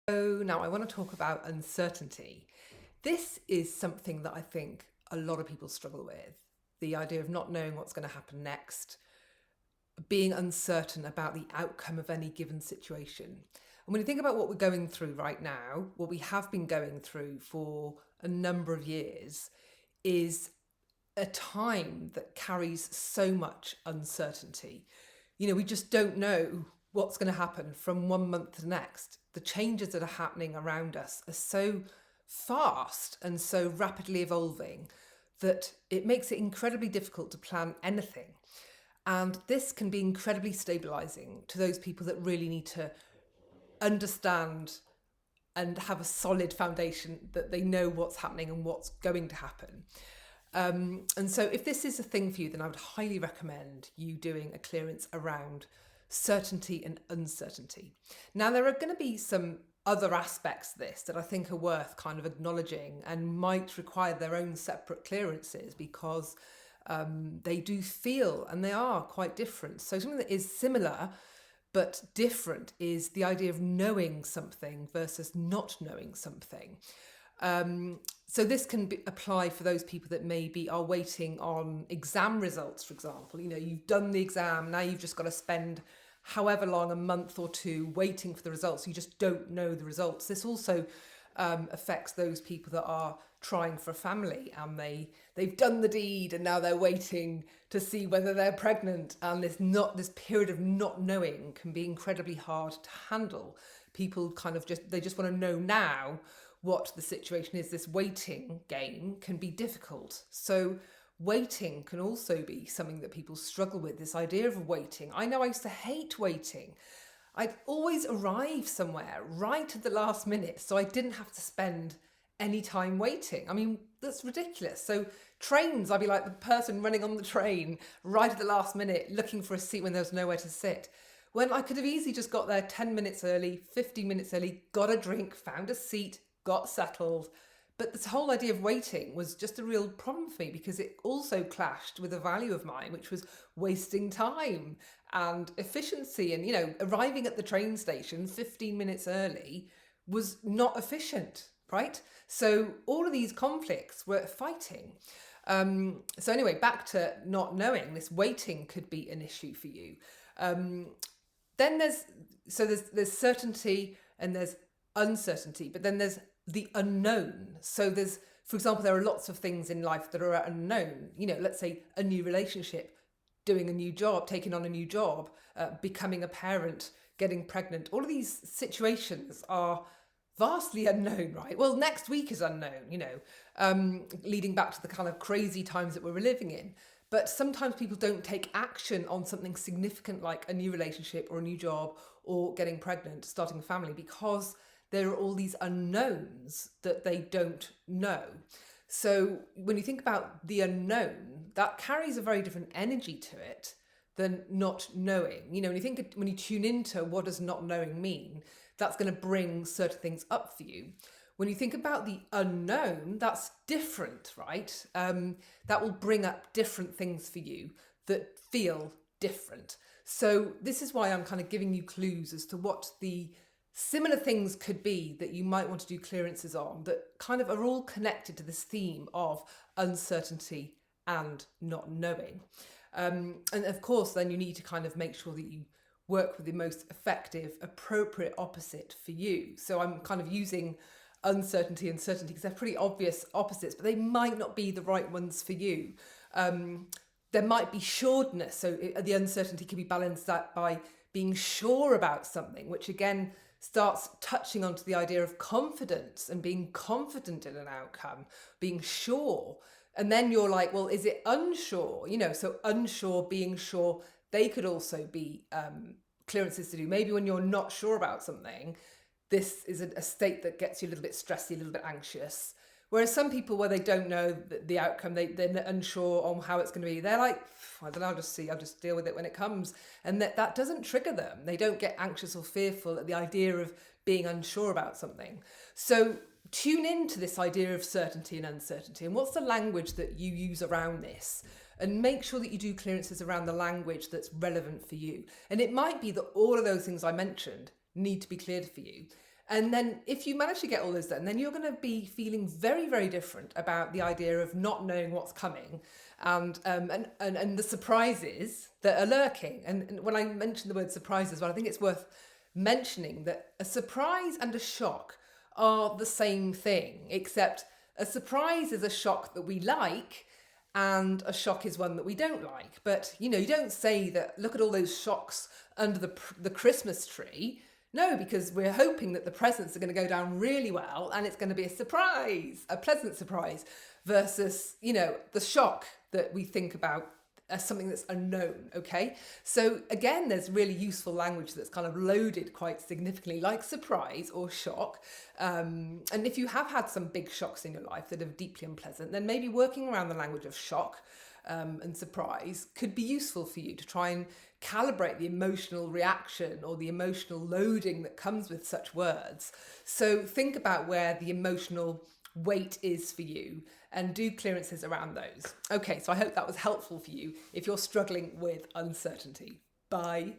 So now I want to talk about uncertainty. This is something that I think a lot of people struggle with. The idea of not knowing what's going to happen next, being uncertain about the outcome of any given situation. And when you think about what we're going through right now, what we have been going through for a number of years is a time that carries so much uncertainty. We just don't know what's going to happen from one month to the next. The changes that are happening around us are so fast and so rapidly evolving that it makes it incredibly difficult to plan anything. And this can be incredibly stabilizing to those people that really need to understand and have a solid foundation that they know what's happening and what's going to happen. And so if this is a thing for you, then I would highly recommend you doing a clearance around certainty and uncertainty. Now, there are going to be some other aspects of this that I think are worth kind of acknowledging and might require their own separate clearances because they do feel and they are quite different. So something that is similar but different is the idea of knowing something versus not knowing something. So this can apply for those people that maybe are waiting on exam results, for example. You've done the exam, now you've just got to spend however long, a month or two, waiting for the results. You just don't know the results. This also affects those people that are trying for a family and they've done the deed and now they're waiting to see whether they're pregnant. And this period of not knowing can be incredibly hard to handle. People they just want to know now what the situation is. This waiting game can be difficult. So waiting can also be something that people struggle with, this idea of waiting. I know I used to hate waiting. I'd always arrive somewhere right at the last minute, so I didn't have to spend any time waiting. I mean, that's ridiculous. So trains, I'd be like the person running on the train right at the last minute, looking for a seat when there was nowhere to sit. When I could have easily just got there 10 minutes early, 15 minutes early, got a drink, found a seat, got settled. But this whole idea of waiting was just a real problem for me because it also clashed with a value of mine, which was wasting time and efficiency. And, arriving at the train station 15 minutes early was not efficient, right? So all of these conflicts were fighting. So anyway, back to not knowing, this waiting could be an issue for you. Then there's certainty and there's uncertainty, but then there's the unknown. So for example, there are lots of things in life that are unknown. Let's say a new relationship, doing a new job, taking on a new job, becoming a parent, getting pregnant. All of these situations are vastly unknown, right? Well, next week is unknown, leading back to the kind of crazy times that we're living in. But sometimes people don't take action on something significant like a new relationship or a new job or getting pregnant, starting a family, because there are all these unknowns that they don't know. So when you think about the unknown, that carries a very different energy to it than not knowing. When you tune into what does not knowing mean, that's going to bring certain things up for you. When you think about the unknown, that's different, right? That will bring up different things for you that feel different. So this is why I'm kind of giving you clues as to what the similar things could be that you might want to do clearances on that kind of are all connected to this theme of uncertainty and not knowing. And of course, then you need to kind of make sure that you work with the most effective, appropriate opposite for you. So I'm kind of using uncertainty and certainty because they're pretty obvious opposites, but they might not be the right ones for you. There might be sureness. So the uncertainty can be balanced out by being sure about something, which again starts touching onto the idea of confidence and being confident in an outcome, being sure. And then you're like, well, is it unsure? So unsure, being sure, they could also be clearances to do. Maybe when you're not sure about something, this is a state that gets you a little bit stressy, a little bit anxious. Whereas some people, where they don't know the outcome, they're unsure on how it's going to be. They're like, I don't know, I'll just deal with it when it comes. And that doesn't trigger them. They don't get anxious or fearful at the idea of being unsure about something. So tune into this idea of certainty and uncertainty. And what's the language that you use around this? And make sure that you do clearances around the language that's relevant for you. And it might be that all of those things I mentioned need to be cleared for you. And then if you manage to get all those done, then you're going to be feeling very, very different about the idea of not knowing what's coming and the surprises that are lurking. And when I mention the word surprises, well, I think it's worth mentioning that a surprise and a shock are the same thing, except a surprise is a shock that we like and a shock is one that we don't like. But, you don't say that, look at all those shocks under the Christmas tree. No, because we're hoping that the presents are going to go down really well and it's going to be a surprise, a pleasant surprise, versus, the shock that we think about as something that's unknown, okay? So again, there's really useful language that's kind of loaded quite significantly, like surprise or shock. And if you have had some big shocks in your life that are deeply unpleasant, then maybe working around the language of shock and surprise could be useful for you to try and calibrate the emotional reaction or the emotional loading that comes with such words. So think about where the emotional weight is for you and do clearances around those. Okay, so I hope that was helpful for you if you're struggling with uncertainty. Bye.